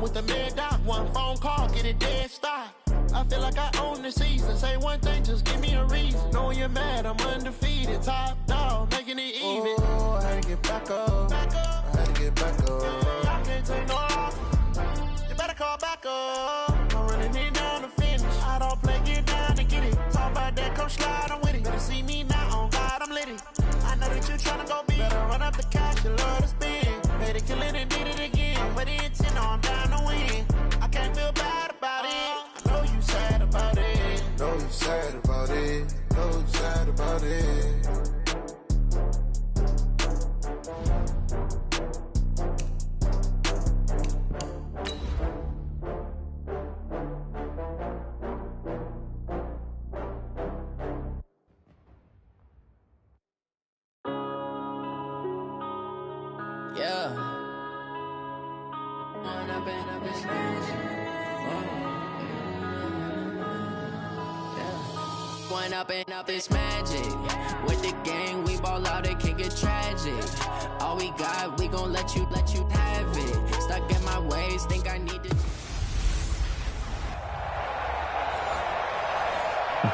with the mid dot. One phone call, get it dead stop. I feel like I own the season. Say one thing, just give me a reason. Knowing you're mad, I'm undefeated. Top dog, making it even. Oh, I had to get back up. I had to get back up. I can't take no off. You better call back up. I'm running it down to finish. I don't play, get down to get it. Talk about that, come slide, I'm with it. Better see me now, on God, I'm lit it. I know that you tryna go big. Better run up the cash, you love to spend. Made it, kill it, and did it again. But the intent, no, I'm down to win. I can't feel bad about it. I know you sad about it. Know you sad about it. Know you sad about it. Yeah. Going up and up is magic. With the gang, we ball out, it can get tragic. All we got, we gon' let you have it. Stuck in my ways, think I need to.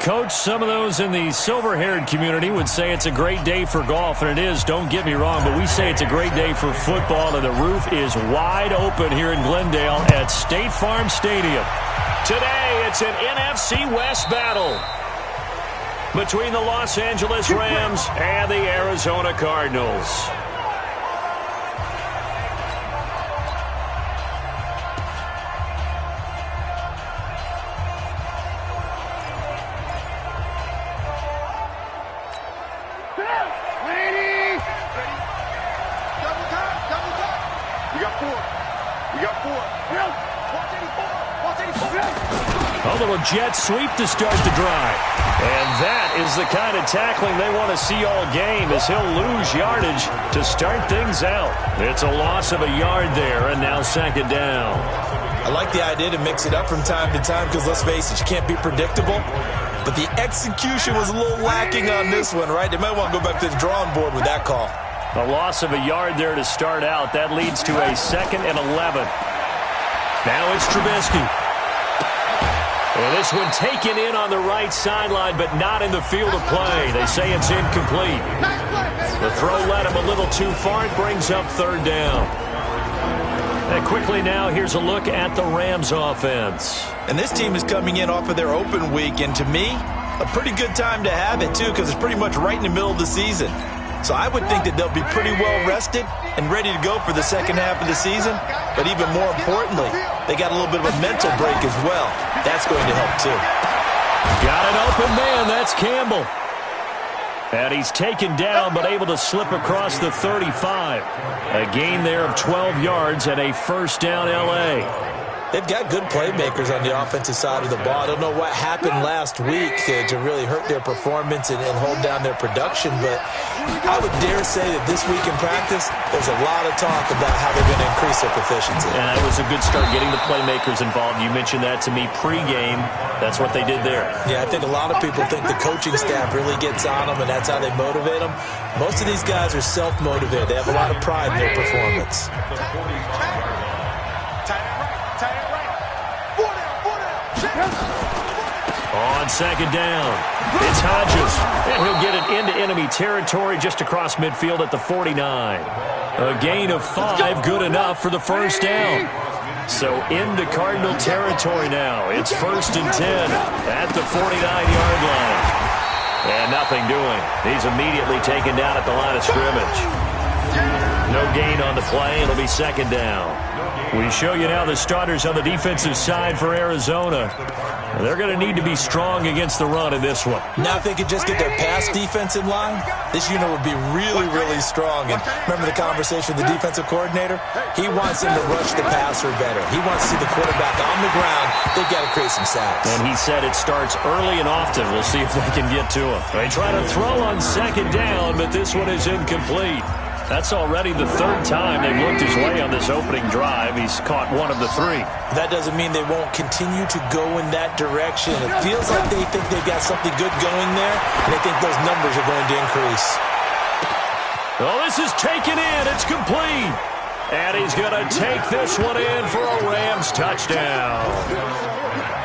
Coach, some of those in the silver-haired community would say it's a great day for golf, and it is, don't get me wrong, but we say it's a great day for football, and the roof is wide open here in Glendale at State Farm Stadium. Today, it's an NFC West battle between the Los Angeles Rams and the Arizona Cardinals. A little jet sweep to start the drive. And that is the kind of tackling they want to see all game, as he'll lose yardage to start things out. It's a loss of a yard there, and now second down. I like the idea to mix it up from time to time because, let's face it, you can't be predictable. But the execution was a little lacking on this one, right? They might want to go back to the drawing board with that call. A loss of a yard there to start out. That leads to a 2nd and 11. Now it's Trubisky. And this one taken in on the right sideline, but not in the field of play. They say it's incomplete. The throw led him a little too far. It brings up third down. And quickly now, here's a look at the Rams offense. And this team is coming in off of their open week, and to me, a pretty good time to have it, too, because it's pretty much right in the middle of the season. So I would think that they'll be pretty well rested and ready to go for the second half of the season. But even more importantly, they got a little bit of a mental break as well. That's going to help, too. Got an open man. That's Campbell. And he's taken down but able to slip across the 35. A gain there of 12 yards and a first down L.A. They've got good playmakers on the offensive side of the ball. I don't know what happened last week to really hurt their performance and hold down their production, but I would dare say that this week in practice, there's a lot of talk about how they're going to increase their proficiency. And it was a good start getting the playmakers involved. You mentioned that to me pregame. That's what they did there. Yeah, I think a lot of people think the coaching staff really gets on them, and that's how they motivate them. Most of these guys are self-motivated. They have a lot of pride in their performance. On second down, it's Hodges, and he'll get it into enemy territory just across midfield at the 49. A gain of 5, good enough for the first down. So into Cardinal territory now. It's 1st and 10 at the 49-yard line. And nothing doing. He's immediately taken down at the line of scrimmage. No gain on the play. It'll be second down. We show you now the starters on the defensive side for Arizona. They're going to need to be strong against the run in this one. Now if they could just get their pass defense in line, this unit would be really, really strong. And remember the conversation with the defensive coordinator? He wants them to rush the passer better. He wants to see the quarterback on the ground. They've got to create some sacks. And he said it starts early and often. We'll see if they can get to him. They try to throw on second down, but this one is incomplete. That's already the 3rd time they've looked his way on this opening drive. He's caught 1 of the 3. That doesn't mean they won't continue to go in that direction. It feels like they think they've got something good going there, and they think those numbers are going to increase. Oh, this is taken in. It's complete. And he's going to take this one in for a Rams Rams touchdown.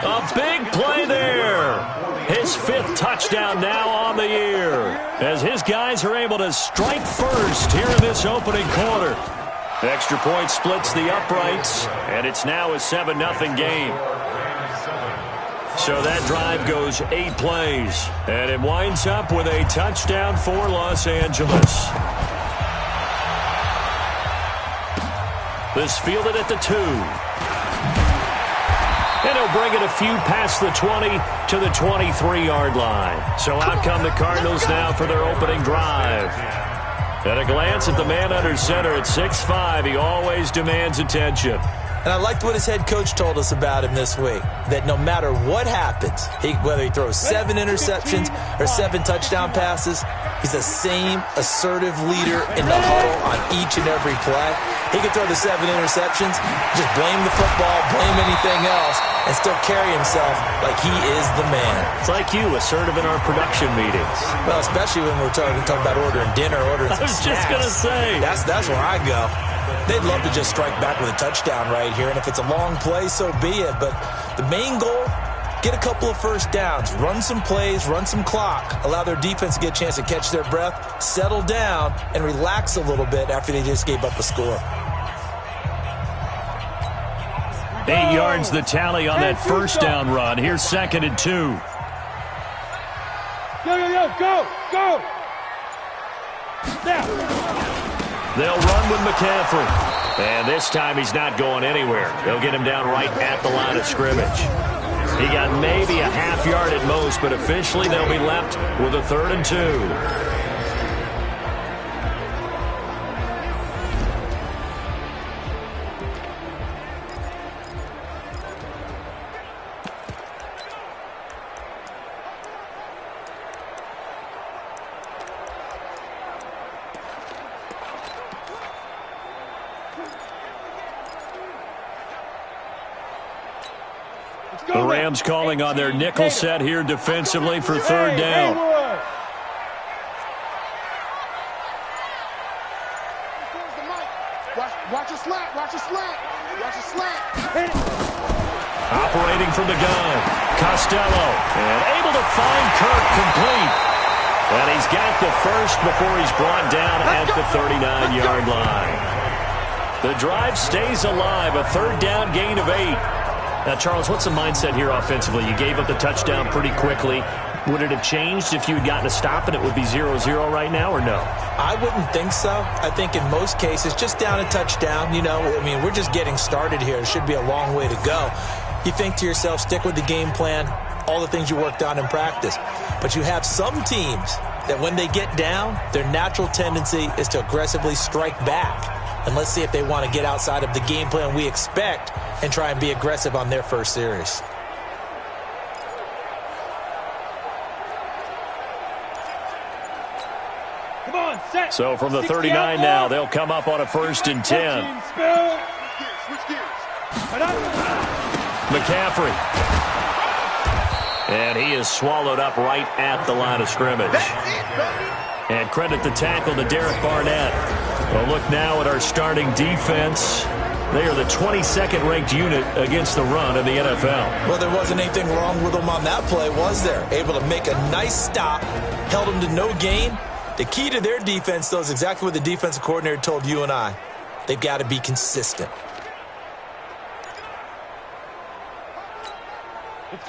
A big play there. His 5th touchdown now on the year, as his guys are able to strike first here in this opening quarter. Extra point splits the uprights, and it's now a 7-0 game. So that drive goes 8 plays, and it winds up with a touchdown for Los Angeles. This fielded at the 2. And he'll bring it a few past the 20 to the 23-yard line. So out come the Cardinals now for their opening drive. At a glance at the man under center at 6'5", he always demands attention. And I liked what his head coach told us about him this week, that no matter what happens, whether he throws 7 interceptions or 7 touchdown passes, he's the same assertive leader in the huddle on each and every play. He could throw the 7 interceptions, just blame the football, blame anything else, and still carry himself like he is the man. It's like you, assertive in our production meetings. Well, especially when we're talking about ordering dinner, ordering some snacks. I was just going to say. That's where I go. They'd love to just strike back with a touchdown right here, and if it's a long play, so be it. But the main goal, get a couple of first downs, run some plays, run some clock, allow their defense to get a chance to catch their breath, settle down, and relax a little bit after they just gave up a score. 8 yards the tally on that first down run. Here's 2nd and 2. Go! Now. They'll run with McCaffrey. And this time he's not going anywhere. They'll get him down right at the line of scrimmage. He got maybe a half yard at most, but officially they'll be left with a 3rd and 2. The Rams calling on their nickel set here defensively for 3rd down. Watch a slant. Operating from the gun, Costello, and able to find Kirk complete. And he's got the first before he's brought down at the 39-yard line. The drive stays alive, a 3rd down gain of 8. Now, Charles, what's the mindset here offensively? You gave up the touchdown pretty quickly. Would it have changed if you had gotten a stop and it would be 0-0 right now, or no? I wouldn't think so. I think in most cases, just down a touchdown, we're just getting started here. It should be a long way to go. You think to yourself, stick with the game plan, all the things you worked on in practice. But you have some teams that when they get down, their natural tendency is to aggressively strike back. And let's see if they want to get outside of the game plan we expect and try and be aggressive on their first series. Come on, set. So from the 39 now, they'll come up on a 1st and 10. Switch gears. McCaffrey. And he is swallowed up right at the line of scrimmage. And credit the tackle to Derek Barnett. Well, look now at our starting defense. They are the 22nd ranked unit against the run in the NFL. Well, there wasn't anything wrong with them on that play, was there? Able to make a nice stop, held them to no gain. The key to their defense, though, is exactly what the defensive coordinator told you and I. They've got to be consistent.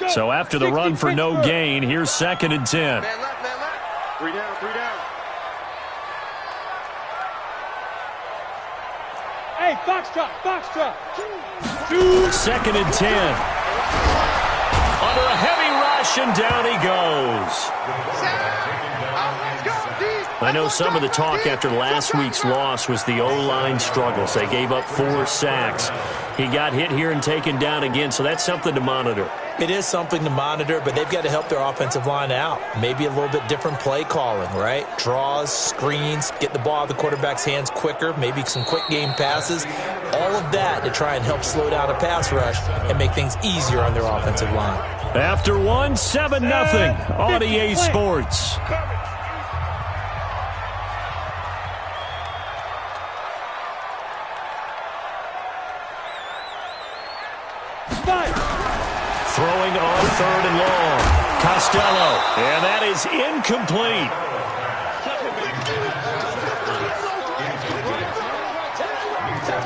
So after the run for no gain, here's 2nd and 10. Man left. 3 down. Hey, Foxtrot. 2nd and 10. Under a heavy rush, and down he goes. I know some of the talk after last week's loss was the O-line struggles. They gave up 4 sacks. He got hit here and taken down again, so that's something to monitor. It is something to monitor, but they've got to help their offensive line out. Maybe a little bit different play calling, right? Draws, screens, get the ball out of the quarterback's hands quicker, maybe some quick game passes. All of that to try and help slow down a pass rush and make things easier on their offensive line. After 7-0 on EA Sports. Throwing on 3rd and long. Costello. And that is incomplete.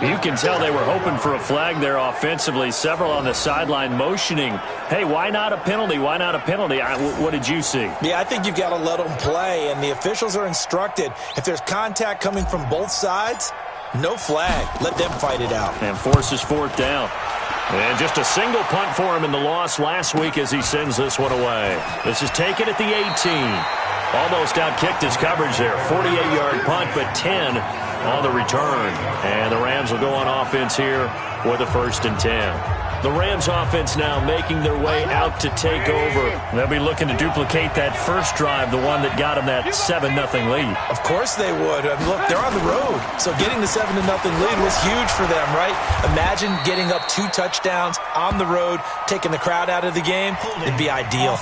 You can tell they were hoping for a flag there offensively. Several on the sideline motioning, hey, why not a penalty? Why not a penalty? What did you see? Yeah, I think you've got to let them play, and the officials are instructed, if there's contact coming from both sides, no flag. Let them fight it out. And forces 4th down. And just a single punt for him in the loss last week as he sends this one away. This is taken at the 18. Almost outkicked his coverage there. 48-yard punt, but 10 on the return. And the Rams will go on offense here with a 1st and 10. The Rams offense now making their way out to take over. They'll be looking to duplicate that first drive, the one that got them that 7-0 lead. Of course they would. I mean, look, they're on the road. So getting the 7-0 lead was huge for them, right? Imagine getting up 2 touchdowns on the road, taking the crowd out of the game. It'd be ideal.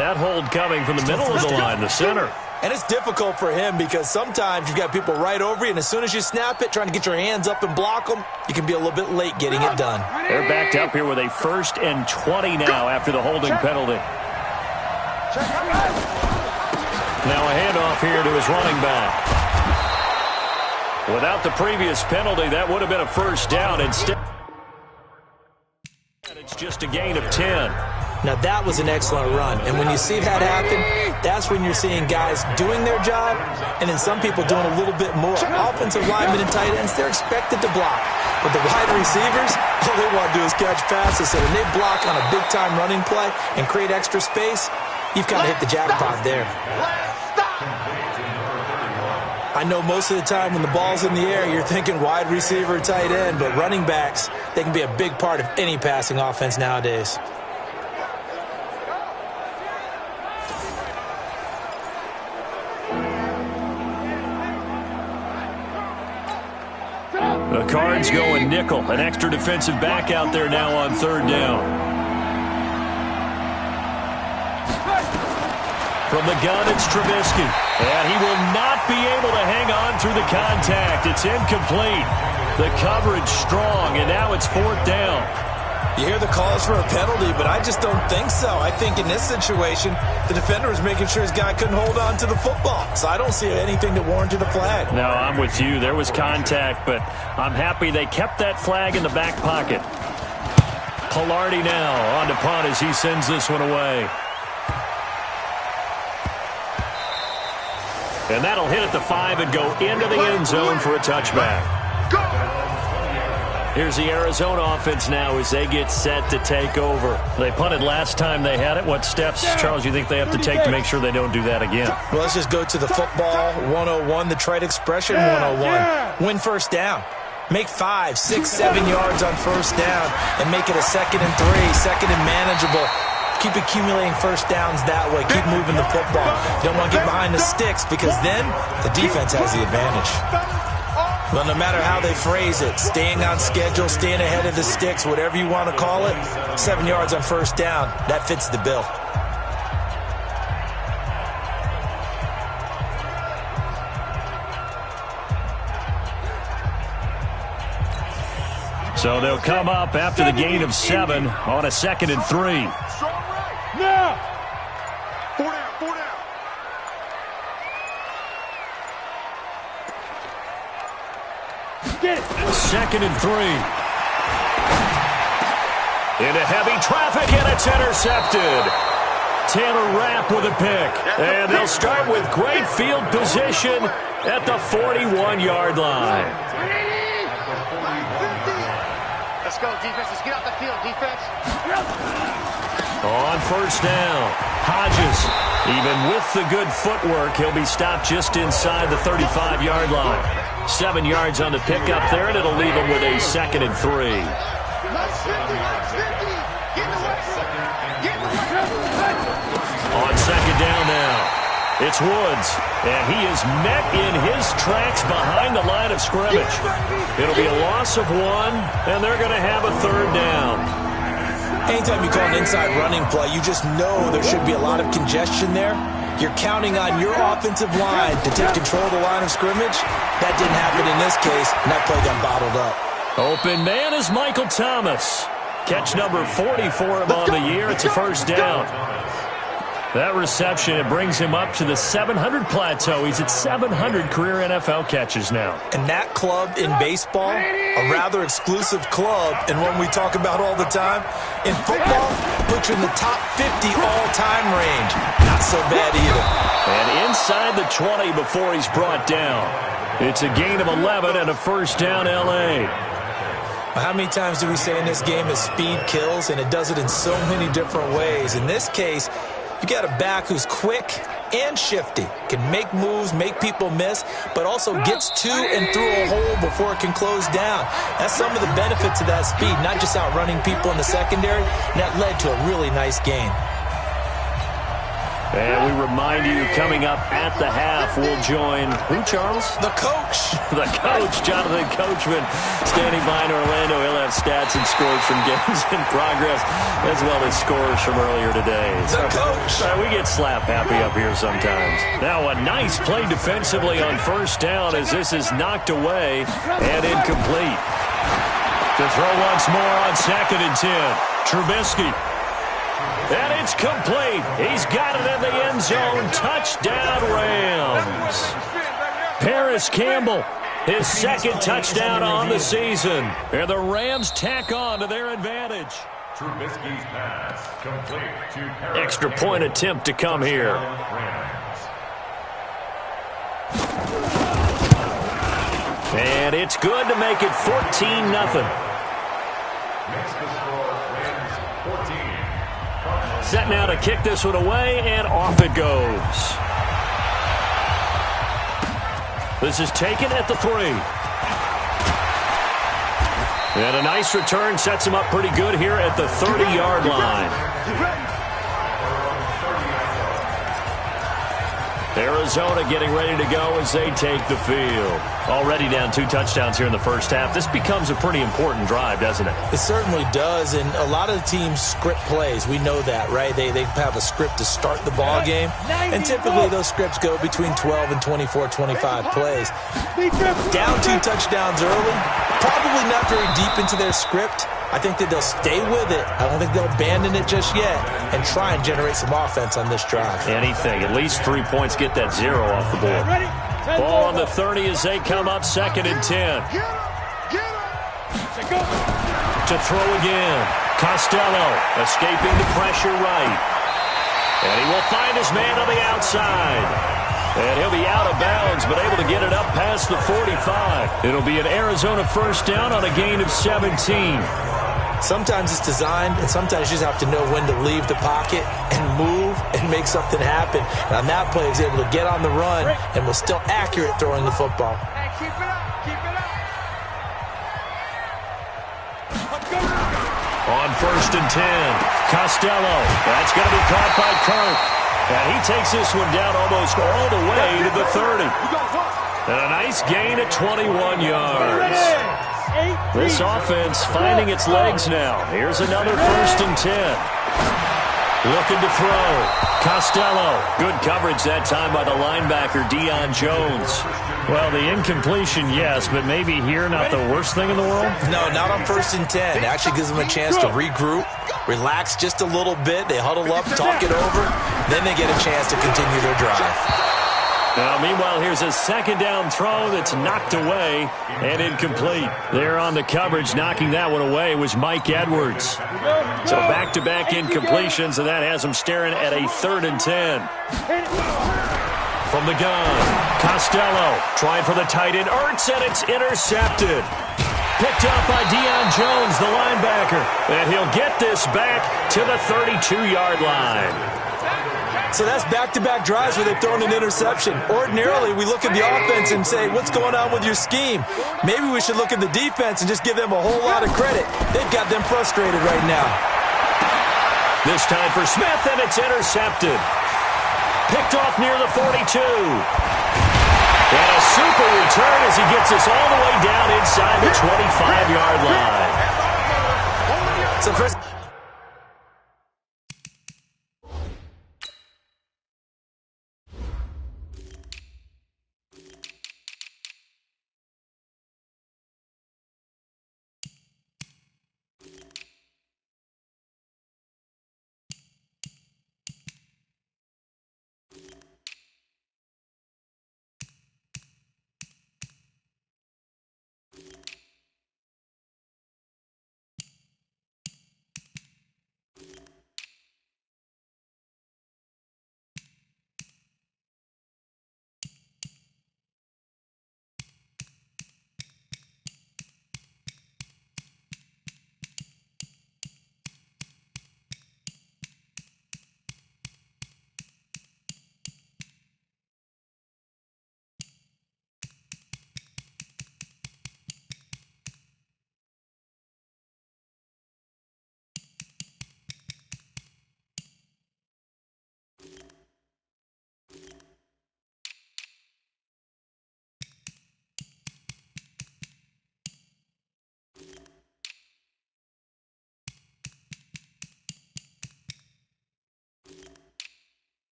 That hold coming from the middle of the line, the center. And it's difficult for him because sometimes you've got people right over you, and as soon as you snap it, trying to get your hands up and block them, you can be a little bit late getting it done. They're backed up here with a 1st and 20 now after the holding penalty. Now a handoff here to his running back. Without the previous penalty, that would have been a 1st down. Instead, it's just a gain of 10. Now, that was an excellent run. And when you see that happen, that's when you're seeing guys doing their job and then some people doing a little bit more. Offensive linemen and tight ends, they're expected to block. But the wide receivers, all they want to do is catch passes. So when they block on a big-time running play and create extra space, you've kind of hit the jackpot there. I know most of the time when the ball's in the air, you're thinking wide receiver, tight end, but running backs, they can be a big part of any passing offense nowadays. The Cards going nickel. An extra defensive back out there now on 3rd down. From the gun, it's Trubisky. And he will not be able to hang on through the contact. It's incomplete. The coverage strong, and now it's 4th down. You hear the calls for a penalty, but I just don't think so. I think in this situation, the defender was making sure his guy couldn't hold on to the football. So I don't see anything that warranted a flag. No, I'm with you. There was contact, but I'm happy they kept that flag in the back pocket. Pilardi now on to punt as he sends this one away. And that'll hit at the 5 and go into the end zone for a touchback. Here's the Arizona offense now as they get set to take over. They punted last time they had it. What steps, Charles, you think they have to take to make sure they don't do that again? Well, let's just go to the football 101, the trite expression 101. Win 1st down. Make 5, 6, 7 yards on 1st down and make it a 2nd and 3, 2nd and manageable. Keep accumulating 1st downs that way. Keep moving the football. You don't want to get behind the sticks because then the defense has the advantage. Well, no matter how they phrase it, staying on schedule, staying ahead of the sticks, whatever you want to call it, 7 yards on 1st down, that fits the bill. So they'll come up after the gain of 7 on a 2nd and 3. Now! 4 down, 4 down. Get it. 2nd and 3. Into heavy traffic, and it's intercepted. Taylor Rapp with a pick. And they'll start with great field position at the 41-yard line. Let's go, defense. Let's get off the field, defense. On 1st down, Hodges, even with the good footwork, he'll be stopped just inside the 35-yard line. 7 yards on the pickup there, and it'll leave him with a 2nd and 3. On 2nd down now, it's Woods, and he is met in his tracks behind the line of scrimmage. It'll be a loss of 1, and they're going to have a 3rd down. Anytime you call an inside running play, you just know there should be a lot of congestion there. You're counting on your offensive line to take control of the line of scrimmage. That didn't happen in this case, and that play got bottled up. Open man is Michael Thomas. Catch number 40 for him on the year. It's a first down. That reception, it brings him up to the 700 plateau. He's at 700 career NFL catches now. And that club in baseball, a rather exclusive club, and one we talk about all the time. In football, puts you in the top 50 all-time range. Not so bad either. And inside the 20 before he's brought down. It's a gain of 11 and a first down, L.A. How many times do we say in this game that speed kills, and it does it in so many different ways? In this case, you got a back who's quick and shifty, can make moves, make people miss, but also gets to and through a hole before it can close down. That's some of the benefits of that speed, not just outrunning people in the secondary, and that led to a really nice gain. And we remind you, coming up at the half, we'll join, who, Charles? The coach. The coach, Jonathan Coachman, standing by in Orlando. He'll have stats and scores from games in progress, as well as scores from earlier today. The coach. We get slap happy up here sometimes. Now a nice play defensively on first down as this is knocked away and incomplete. To throw once more on 2nd and 10. Trubisky. And it's complete. He's got it in the end zone. Touchdown, Rams. Paris Campbell, his second touchdown on the season. And the Rams tack on to their advantage. Trubisky's pass complete to Paris. Extra point attempt to come here. And it's good to make it 14-0. Set now to kick this one away, and off it goes. This is taken at the 3. And a nice return sets him up pretty good here at the 30-yard line. Arizona getting ready to go as they take the field. Already down 2 touchdowns here in the first half. This becomes a pretty important drive, doesn't it? It certainly does, and a lot of the teams script plays. We know that, right? They have a script to start the ball game, and typically those scripts go between 12 and 24, 25 plays. Down 2 touchdowns early, probably not very deep into their script. I think that they'll stay with it. I don't think they'll abandon it just yet and try and generate some offense on this drive. Anything. At least 3 points, get that 0 off the board. Ball on the 30 as they come up 2nd and 10. To throw again. Costello escaping the pressure right. And he will find his man on the outside. And he'll be out of bounds, but able to get it up past the 45. It'll be an Arizona first down on a gain of 17. Sometimes it's designed, and sometimes you just have to know when to leave the pocket and move and make something happen. And on that play, he was able to get on the run and was still accurate throwing the football. Hey, keep it up, keep it up. On 1st and 10, Costello. That's going to be caught by Kirk. And he takes this one down almost all the way to the 30. And a nice gain at 21 yards. This offense finding its legs now. Here's another 1st and 10. Looking to throw. Costello. Good coverage that time by the linebacker, Deion Jones. Well, the incompletion, yes, but maybe here not the worst thing in the world? No, not on 1st and 10. It actually gives them a chance to regroup, relax just a little bit. They huddle up, talk it over. Then they get a chance to continue their drive. Now, meanwhile, here's a 2nd down throw that's knocked away and incomplete. There on the coverage, knocking that one away was Mike Edwards. So back-to-back incompletions, and that has him staring at a 3rd and 10. From the gun, Costello trying for the tight end. Ertz, and it's intercepted. Picked up by Deion Jones, the linebacker. And he'll get this back to the 32-yard line. So that's back-to-back drives where they've thrown an interception. Ordinarily, we look at the offense and say, what's going on with your scheme? Maybe we should look at the defense and just give them a whole lot of credit. They've got them frustrated right now. This time for Smith, and it's intercepted. Picked off near the 42. And a super return as he gets us all the way down inside the 25-yard line. So first...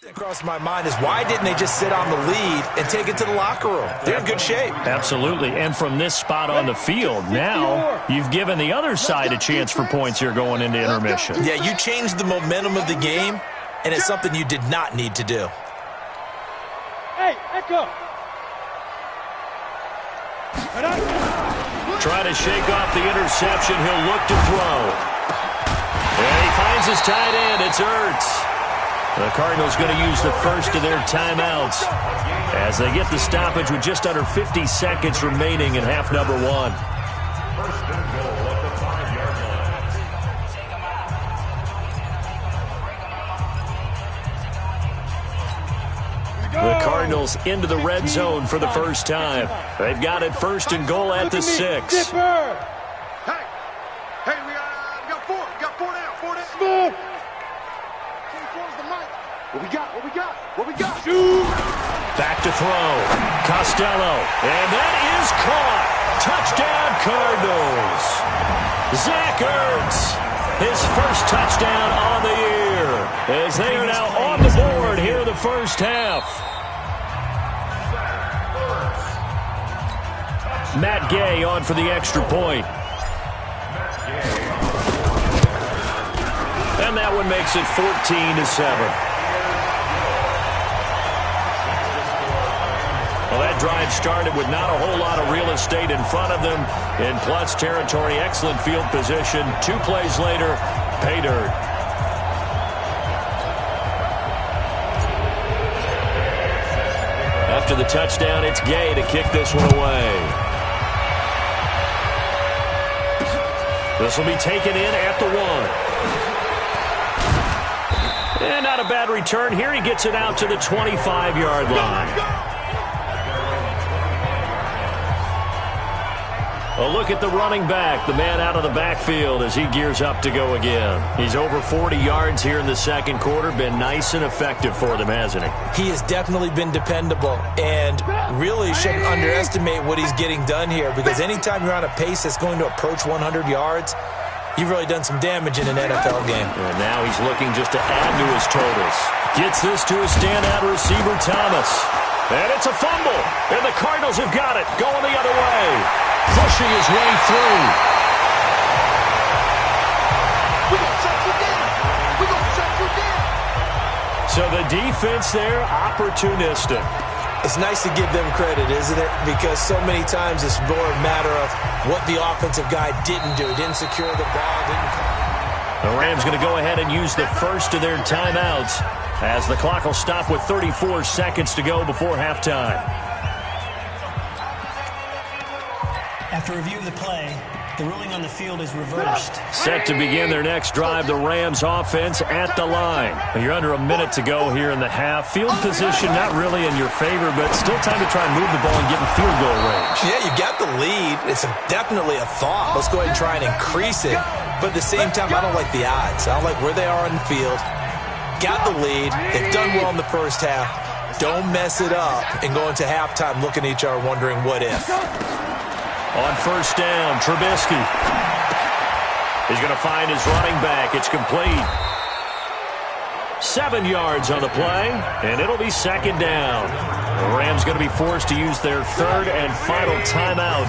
Across my mind is why didn't they just sit on the lead and take it to the locker room? They're in good shape. Absolutely. And from this spot on the field, now you've given the other side a chance for points here going into intermission. Yeah, you changed the momentum of the game, and it's something you did not need to do. Hey, Echo. Trying to shake off the interception. He'll look to throw. And he finds his tight end. It's Ertz. The Cardinals going to use the first of their timeouts as they get the stoppage with just under 50 seconds remaining in half number 1. First and goal at the 5-yard line. The Cardinals into the red zone for the first time. They've got it first and goal at the 6. Hey, we got 4. We got 4 down. 4 down. Move. What we got? Shoot! Back to throw. Costello. And that is caught. Touchdown, Cardinals. Zach Ertz. His first touchdown on the year. As they are now on the board here in the first half. Matt Gay on for the extra point. And that one makes it 14-7. Well, that drive started with not a whole lot of real estate in front of them. In plus territory, excellent field position. 2 plays later, pay dirt. After the touchdown, it's Gay to kick this one away. This will be taken in at the 1. And not a bad return here. He gets it out to the 25-yard line. A look at the running back, the man out of the backfield as he gears up to go again. He's over 40 yards here in the second quarter. Been nice and effective for them, hasn't he? He has definitely been dependable and really shouldn't underestimate what he's getting done here because anytime you're on a pace that's going to approach 100 yards, you've really done some damage in an NFL game. And now he's looking just to add to his totals. Gets this to his standout receiver, Thomas. And it's a fumble. And the Cardinals have got it. Going the other way. Pushing his way through. We're going to shut you down. We're going to shut you down. So the defense there, opportunistic. It's nice to give them credit, isn't it? Because so many times it's more a matter of what the offensive guy didn't do. He didn't secure the ball, didn't come. The Rams going to go ahead and use the first of their timeouts as the clock will stop with 34 seconds to go before halftime. After review of the play, the ruling on the field is reversed. Set to begin their next drive, the Rams offense at the line. You're under a minute to go here in the half. Field position not really in your favor, but still time to try and move the ball and get in field goal range. Yeah, you got the lead. It's definitely a thought. Let's go ahead and try and increase it. But at the same time, I don't like the odds. I don't like where they are on the field. Got the lead. They've done well in the first half. Don't mess it up and go into halftime looking at each other wondering what if. On first down, Trubisky. He's going to find his running back. It's complete. 7 yards on the play, and it'll be second down. The Rams going to be forced to use their third and final timeout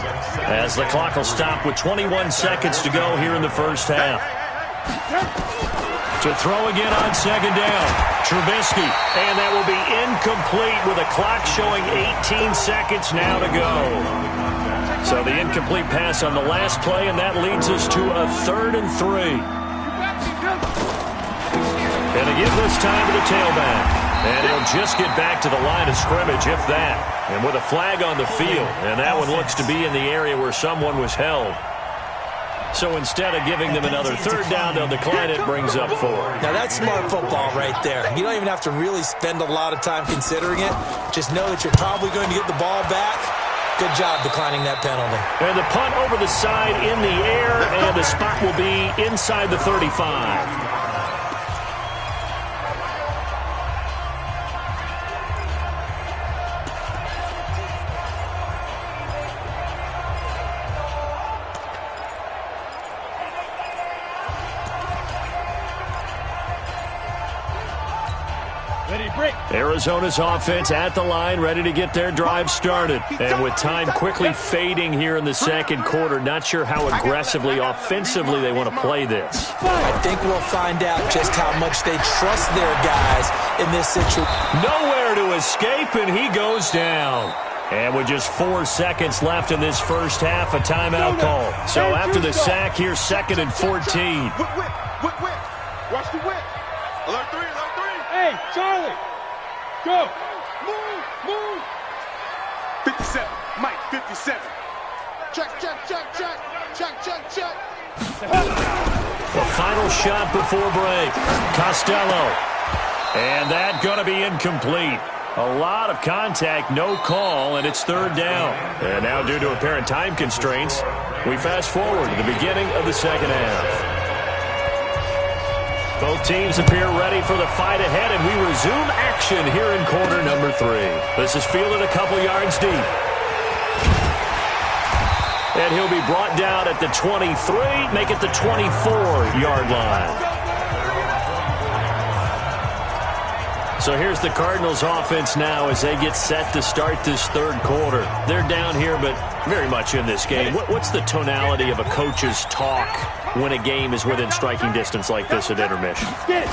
as the clock will stop with 21 seconds to go here in the first half. To throw again on second down, Trubisky, and that will be incomplete with a clock showing 18 seconds now to go. So the incomplete pass on the last play, and that leads us to a 3rd and 3. And to give this time to the tailback. And he'll just get back to the line of scrimmage, if that. And with a flag on the field, and that one looks to be in the area where someone was held. So instead of giving them another third down, they'll decline it, brings up 4. Now that's smart football right there. You don't even have to really spend a lot of time considering it. Just know that you're probably going to get the ball back. Good job declining that penalty. And the punt over the side in the air, and the spot will be inside the 35. Arizona's offense at the line, ready to get their drive started. And with time quickly fading here in the second quarter, not sure how aggressively, offensively they want to play this. I think we'll find out just how much they trust their guys in this situation. Nowhere to escape, and he goes down. And with just 4 seconds left in this first half, a timeout call. So after the sack, here's 2nd and 14. Whip. Watch the whip. Alert 3. Hey, Charlie. Go. Move. 57. Mike, 57. Check. The final shot before break. Costello. And that going to be incomplete. A lot of contact, no call, and it's 3rd down. And now due to apparent time constraints, we fast forward to the beginning of the second half. Both teams appear ready for the fight ahead, and we resume action here in quarter number 3. This is fielded a couple yards deep. And he'll be brought down at the 23, make it the 24-yard line. So here's the Cardinals offense now as they get set to start this third quarter. They're down here, but very much in this game. What's the tonality of a coach's talk when a game is within striking distance like this at intermission?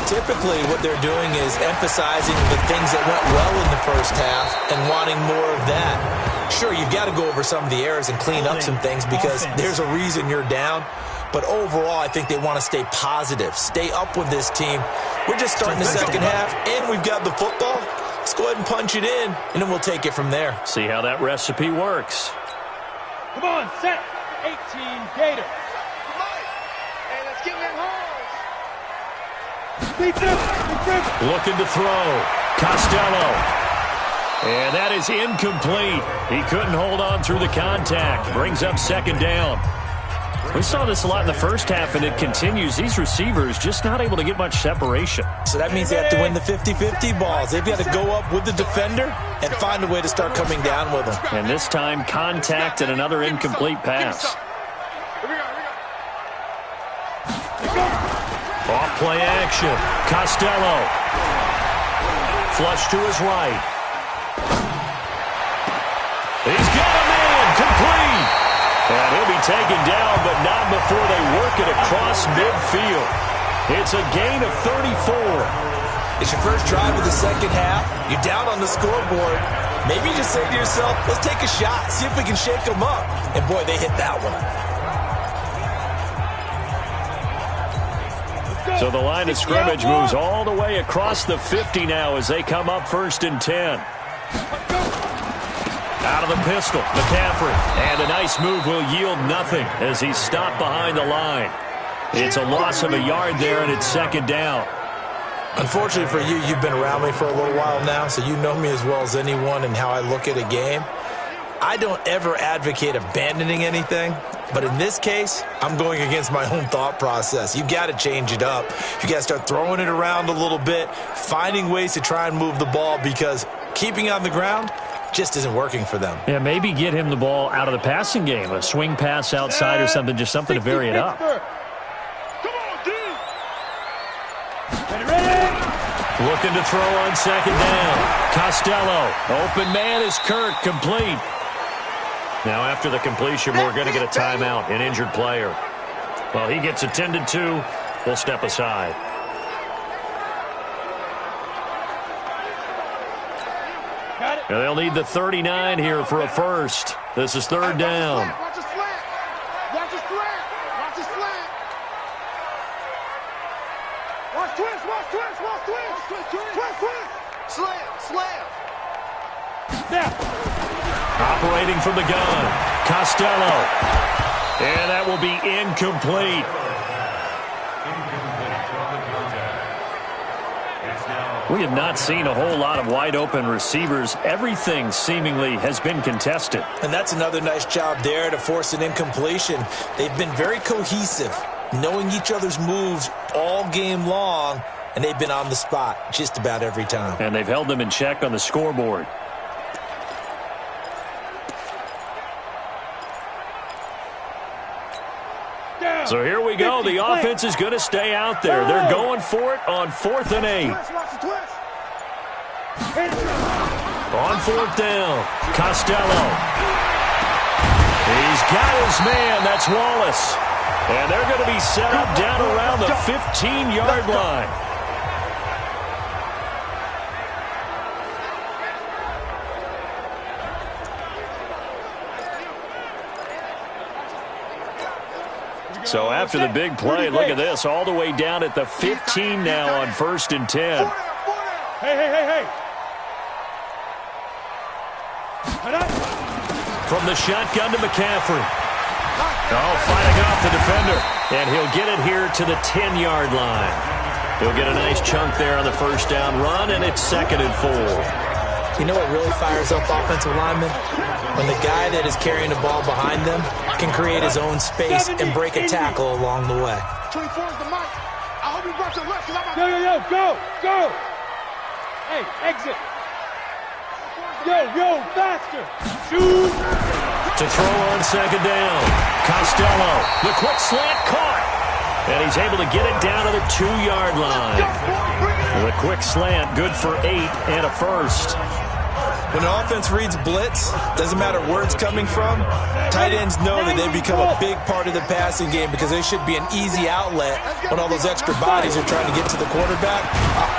Typically, what they're doing is emphasizing the things that went well in the first half and wanting more of that. Sure, you've got to go over some of the errors and clean up some things because there's a reason you're down. But overall, I think they want to stay positive, stay up with this team. We're just starting the second half, and we've got the football. Let's go ahead and punch it in, and then we'll take it from there. See how that recipe works. Come on, set. 18 Gator. Come on. Hey, let's get them holes. Looking to throw. Costello. And that is incomplete. He couldn't hold on through the contact. Brings up 2nd down. We saw this a lot in the first half, and it continues. These receivers just not able to get much separation. So that means they have to win the 50-50 balls. They've got to go up with the defender and find a way to start coming down with them. And this time, contact and another incomplete pass. Off play action. Costello. Flush to his right. He's got a man. Complete. And he'll be taken down, but not before they work it across midfield. It's a gain of 34. It's your first drive of the second half. You're down on the scoreboard. Maybe you just say to yourself, let's take a shot, see if we can shake them up. And boy, they hit that one. So the line of scrimmage moves all the way across the 50 now as they come up 1st and 10. Out of the pistol, McCaffrey. And a nice move will yield nothing as he's stopped behind the line. It's a loss of a yard there, and it's 2nd down. Unfortunately for you, you've been around me for a little while now, so you know me as well as anyone and how I look at a game. I don't ever advocate abandoning anything, but in this case, I'm going against my own thought process. You've got to change it up. You got to start throwing it around a little bit, finding ways to try and move the ball because keeping on the ground just isn't working for them. Yeah, maybe get him the ball out of the passing game, a swing pass outside or something, just something to vary it up. Come on, dude. Ready? Looking to throw on 2nd down. Costello. Open man is Kirk, complete. Now after the completion, we're going to get a timeout, an injured player. Well, he gets attended to. We'll step aside. And they'll need the 39 here for a first. This is 3rd down. Watch the slant. Watch the slant. Watch the slant. Watch twist. Watch twist. Watch twist. Twist. Slam. Now. Operating from the gun. Costello. And that will be incomplete. We have not seen a whole lot of wide-open receivers. Everything seemingly has been contested. And that's another nice job there to force an incompletion. They've been very cohesive, knowing each other's moves all game long, and they've been on the spot just about every time. And they've held them in check on the scoreboard. So here we go. The offense is going to stay out there. They're going for it on 4th and 8. On fourth down, Costello. He's got his man. That's Wallace. And they're going to be set up down around the 15-yard line. So after the big play, look at this, all the way down at the 15 now on 1st and 10. Hey. From the shotgun to McCaffrey. Oh, fighting off the defender. And he'll get it here to the 10-yard line. He'll get a nice chunk there on the first down run, and it's 2nd and 4. You know what really fires up offensive linemen? When the guy that is carrying the ball behind them can create his own space and break a tackle along the way. 24 is the mic. I hope you brought your left. Go. Hey, exit. Yo, faster. Shoot. To throw on 2nd down. Costello, the quick slant caught. And he's able to get it down to the 2-yard line. The quick slant, good for 8 and a first. When an offense reads blitz, doesn't matter where it's coming from, tight ends know that they become a big part of the passing game because they should be an easy outlet when all those extra bodies are trying to get to the quarterback.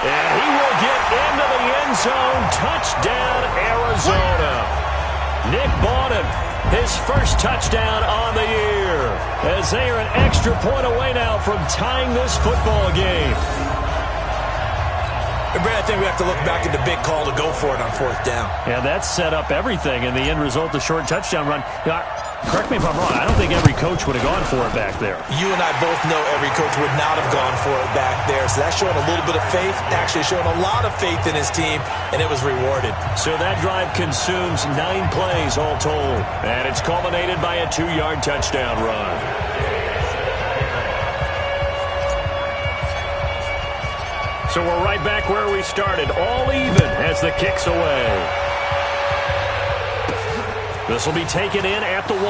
And he will get into the end zone. Touchdown, Arizona. Nick Bawden, his first touchdown on the year, as they are an extra point away now from tying this football game. And Brad, I think we have to look back at the big call to go for it on 4th down. Yeah, that set up everything, and the end result, the short touchdown run. Now, correct me if I'm wrong, I don't think every coach would have gone for it back there. You and I both know every coach would not have gone for it back there, so that's showing a little bit of faith, actually showing a lot of faith in his team, and it was rewarded. So that drive consumes 9 plays all told, and it's culminated by a 2-yard touchdown run. So we're right back where we started, all even as the kick's away. This will be taken in at the 1.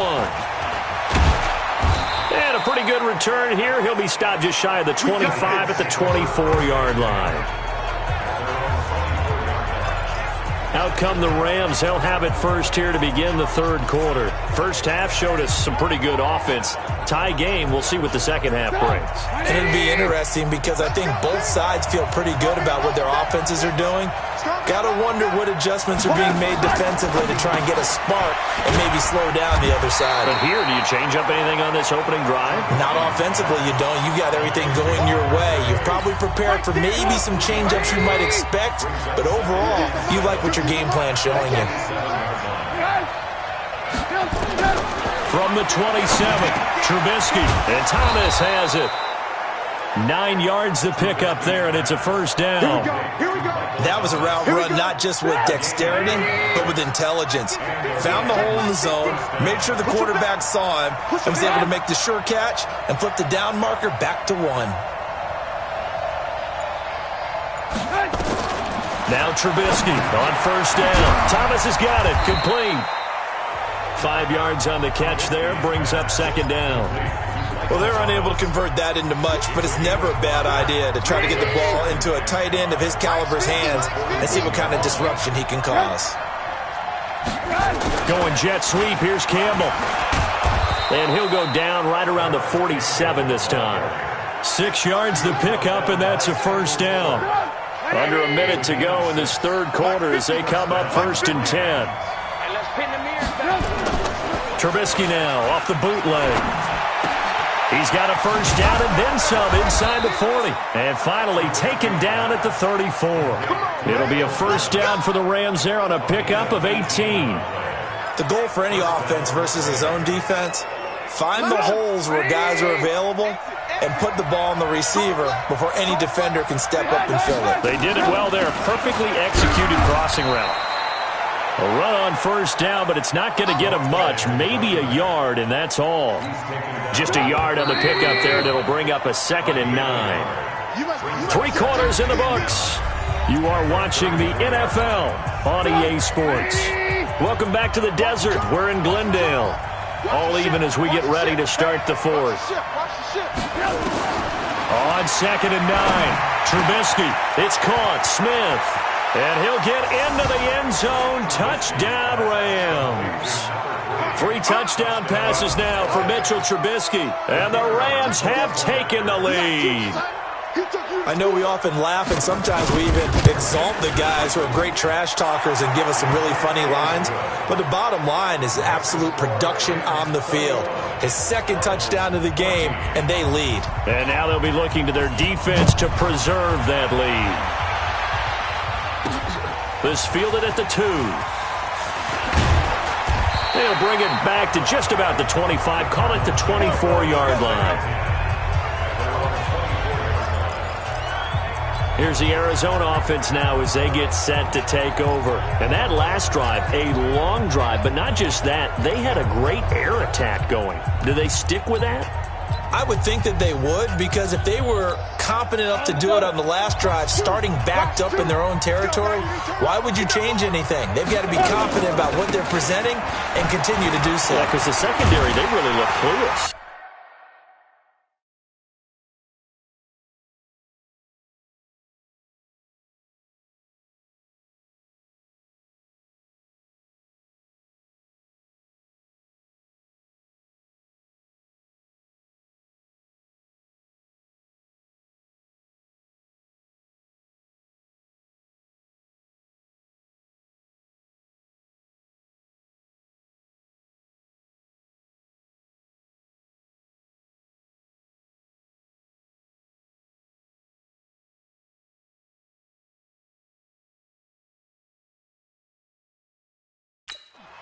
And a pretty good return here. He'll be stopped just shy of the 25 at the 24-yard line. Out come the Rams. They'll have it first here to begin the 3rd quarter. First half showed us some pretty good offense. Tie game. We'll see what the second half brings. And it'll be interesting because I think both sides feel pretty good about what their offenses are doing. Got to wonder what adjustments are being made defensively to try and get a spark and maybe slow down the other side. But here, do you change up anything on this opening drive? Not offensively, you don't. You got everything going your way. You've probably prepared for maybe some change-ups you might expect, but overall, you like what your game plan's showing you. From the 27, Trubisky, and Thomas has it. 9 yards to pick up there, and it's a first down. That was a route run not just with dexterity, but with intelligence. Found the hole in the zone, made sure the quarterback saw him, and was able to make the sure catch and flip the down marker back to 1. Now Trubisky on first down. Thomas has got it, complete. 5 yards on the catch there, brings up 2nd down. Well, they're unable to convert that into much, but it's never a bad idea to try to get the ball into a tight end of his caliber's hands and see what kind of disruption he can cause. Going jet sweep, here's Campbell. And he'll go down right around the 47 this time. 6 yards to pick up, and that's a first down. Under a minute to go in this 3rd quarter as they come up 1st and 10. Trubisky now off the bootleg. He's got a first down and then some inside the 40. And finally taken down at the 34. It'll be a first down for the Rams there on a pickup of 18. The goal for any offense versus his own defense, find the holes where guys are available and put the ball on the receiver before any defender can step up and fill it. They did it well there. Perfectly executed crossing route. A run on first down, but it's not going to get him much. Maybe a yard, and that's all. Just a yard on the pickup there that'll bring up a 2nd and 9. 3 quarters in the books. You are watching the NFL on EA Sports. Welcome back to the desert. We're in Glendale. All even as we get ready to start the 4th. On 2nd and 9. Trubisky. It's caught. Smith. And he'll get into the end zone. Touchdown, Rams. 3 touchdown passes now for Mitchell Trubisky. And the Rams have taken the lead. I know we often laugh and sometimes we even exalt the guys who are great trash talkers and give us some really funny lines. But the bottom line is absolute production on the field. His 2nd touchdown of the game, and they lead. And now they'll be looking to their defense to preserve that lead. This fielded at the 2. They'll bring it back to just about the 25. Call it the 24-yard line. Here's the Arizona offense now as they get set to take over. And that last drive, a long drive, but not just that. They had a great air attack going. Do they stick with that? I would think that they would, because if they were competent enough to do it on the last drive, starting backed up in their own territory, why would you change anything? They've got to be confident about what they're presenting and continue to do so. Yeah, because the secondary, they really look clueless.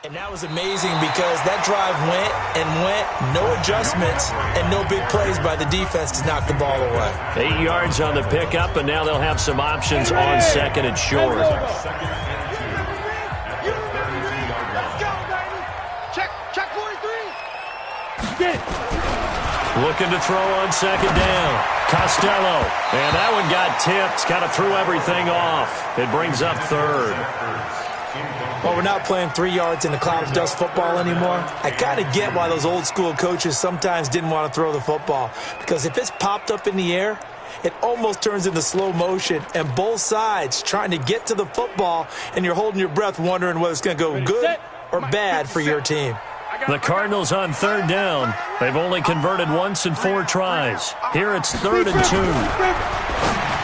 And that was amazing because that drive went and went, no adjustments and no big plays by the defense to knock the ball away. 8 yards on the pickup, and now they'll have some options on 2nd and short. Check 43. Looking to throw on 2nd down. Costello. And that one got tipped. Kind of threw everything off. It brings up 3rd. Well, we're not playing 3 yards in a cloud of dust football anymore. I kind of get why those old school coaches sometimes didn't want to throw the football. Because if it's popped up in the air, it almost turns into slow motion. And both sides trying to get to the football, and you're holding your breath wondering whether it's going to go good or bad for your team. The Cardinals on 3rd down. They've only converted once in 4 tries. Here it's 3rd and 2.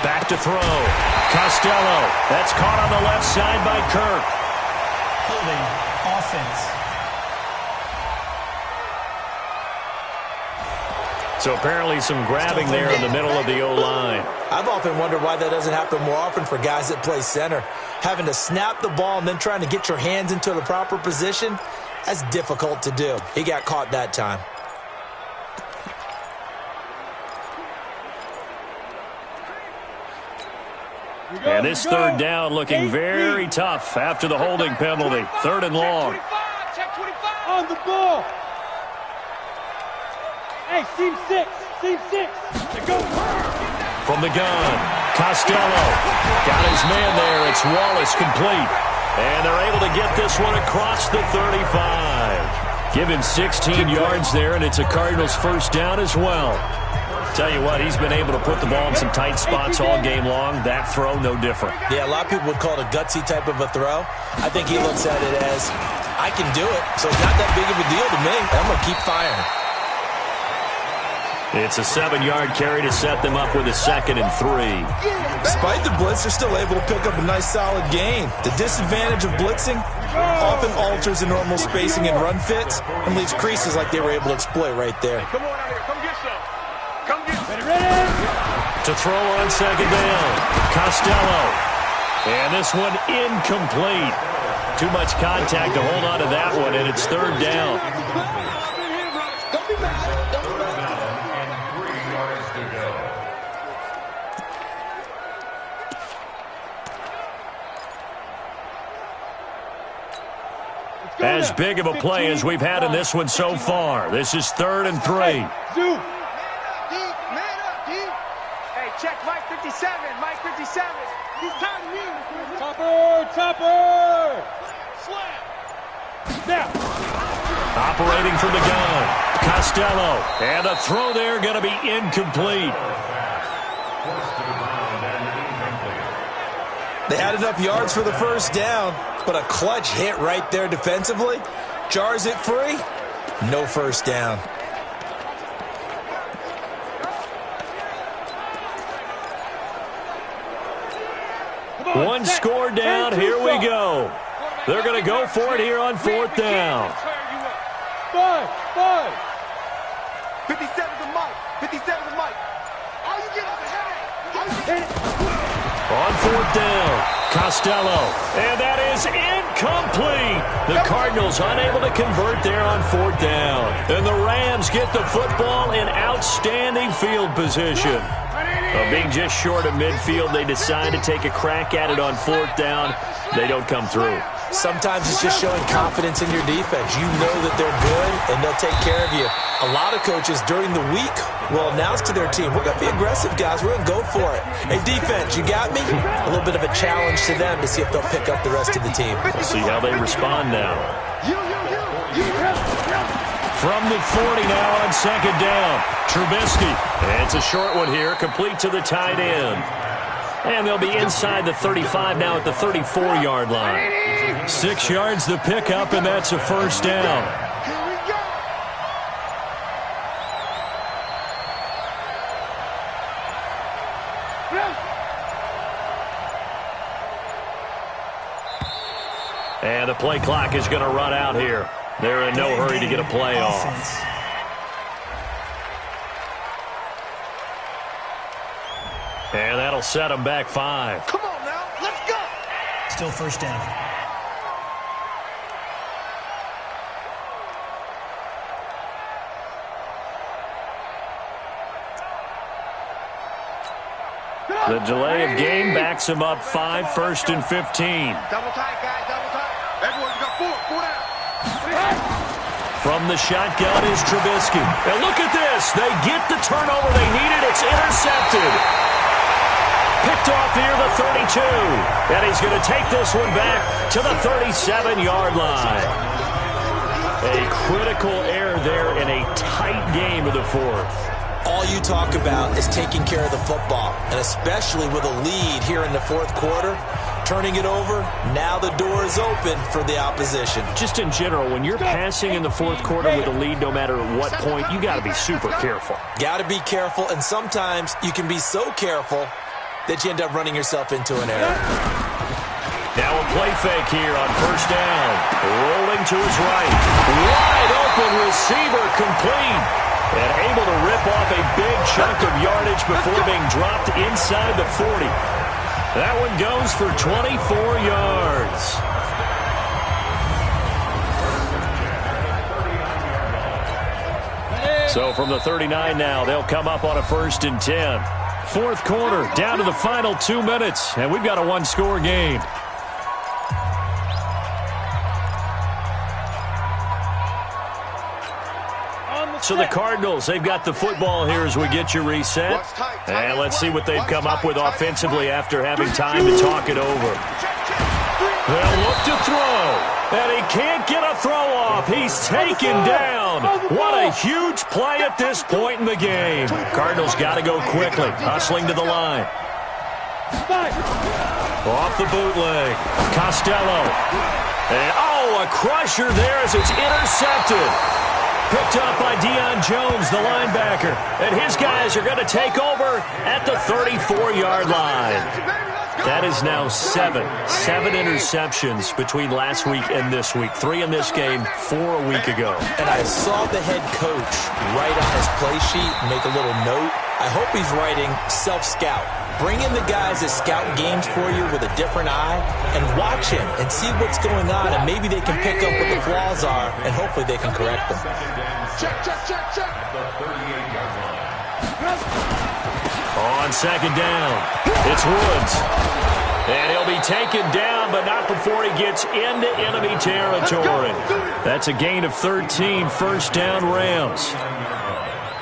Back to throw. Costello. That's caught on the left side by Kirk. Holding offense. So apparently some grabbing there in the middle of the O-line. I've often wondered why that doesn't happen more often for guys that play center. Having to snap the ball and then trying to get your hands into the proper position, that's difficult to do. He got caught that time. And this 3rd down looking very tough after the holding penalty. 3rd and long. Check 25. On the ball. Hey, seam 6. Go. From the gun, Costello. Got his man there. It's Wallace complete. And they're able to get this one across the 35. Give him 16 yards there, and it's a Cardinals 1st down as well. Tell you what, he's been able to put the ball in some tight spots all game long. That throw, no different. Yeah, a lot of people would call it a gutsy type of a throw. I think he looks at it as, I can do it, so it's not that big of a deal to me. I'm going to keep firing. It's a 7-yard carry to set them up with a 2nd and 3. Despite the blitz, they're still able to pick up a nice solid gain. The disadvantage of blitzing often alters the normal spacing and run fits and leaves creases like they were able to exploit right there. Come on out here. Come get some. Come get some. To throw on 2nd down, Costello. And this one incomplete. Too much contact to hold on to that one, and it's 3rd down. As big of a play as we've had in this one so far. This is 3rd and 3. Man up, D. Hey, check Mike 57. Mike 57. He's tired of me. Topper. Slap. Snap. Operating from the gun, Costello. And the throw there going to be incomplete. They had enough yards for the first down, but a clutch hit right there defensively jars it free. No first down. One score down. Here we go. They're going to go for it here on fourth down. 5. 57 to Mike. 57 to Mike. All you get on the head. On fourth down, Costello. And that is incomplete. The Cardinals unable to convert there on fourth down. And the Rams get the football in outstanding field position. Being just short of midfield, they decide to take a crack at it on fourth down. They don't come through. Sometimes it's just showing confidence in your defense. You know that they're good, and they'll take care of you. A lot of coaches during the week will announce to their team, we're going to be aggressive, guys. We're going to go for it. Hey, defense, you got me? A little bit of a challenge to them to see if they'll pick up the rest of the team. We'll see how they respond now. From the 40 now on second down, Trubisky. And it's a short one here, complete to the tight end. And they'll be inside the 35 now at the 34-yard line. 6 yards the pickup, and that's a first down. And the play clock is going to run out here. They're in no hurry to get a play off. And that'll set them back 5. Come on now, let's go. Still first down. The delay of game backs them up 5, 1st and 15. Double tight, guys, double tight. Everyone, you got 4 down. From the shotgun is Trubisky. And look at this. They get the turnover they needed. It's intercepted. Picked off here, the 32. And he's going to take this one back to the 37-yard line. A critical error there in a tight game of the fourth. All you talk about is taking care of the football, and especially with a lead here in the fourth quarter, turning it over, now the door is open for the opposition. Just in general, when you're passing in the fourth quarter with a lead, no matter at what point, you got to be super careful. Got to be careful, and sometimes you can be so careful that you end up running yourself into an error. Now a play fake here on first down. Rolling to his right. Wide open receiver complete. And able to rip off a big chunk of yardage before being dropped inside the 40. That one goes for 24 yards. So from the 39 now, they'll come up on a 1st and 10. Fourth quarter, down to the final 2 minutes, and we've got a one-score game. So the Cardinals, they've got the football here as we get you reset. And let's see what they've come up with offensively after having time to talk it over. They'll look to throw. And he can't get a throw off. He's taken down. What a huge play at this point in the game. Cardinals got to go quickly. Hustling to the line. Off the bootleg. Costello. And, a crusher there as it's intercepted. Picked up by Deion Jones, the linebacker. And his guys are going to take over at the 34-yard line. That is now 7 interceptions between last week and this week. 3 in this game, 4 a week ago. And I saw the head coach write on his play sheet, make a little note. I hope he's writing self-scout. Bring in the guys that scout games for you with a different eye and watch him and see what's going on, and maybe they can pick up what the flaws are, and hopefully they can correct them. Check. On second down, it's Woods. And he'll be taken down, but not before he gets into enemy territory. That's a gain of 13, first down Rams.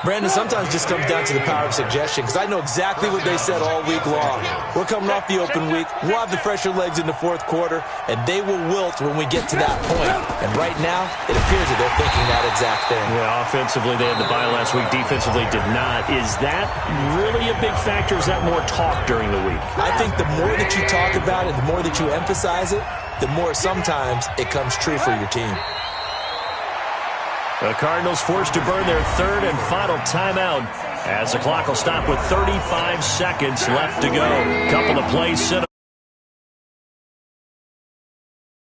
Brandon, sometimes it just comes down to the power of suggestion, because I know exactly what they said all week long. We're coming off the open week. We'll have the fresher legs in the fourth quarter, and they will wilt when we get to that point. And right now, it appears that they're thinking that exact thing. Yeah, offensively, they had the bye last week. Defensively, did not. Is that really a big factor? Is that more talk during the week? I think the more that you talk about it, the more that you emphasize it, the more sometimes it comes true for your team. The Cardinals forced to burn their third and final timeout as the clock will stop with 35 seconds left to go. Couple of plays set up.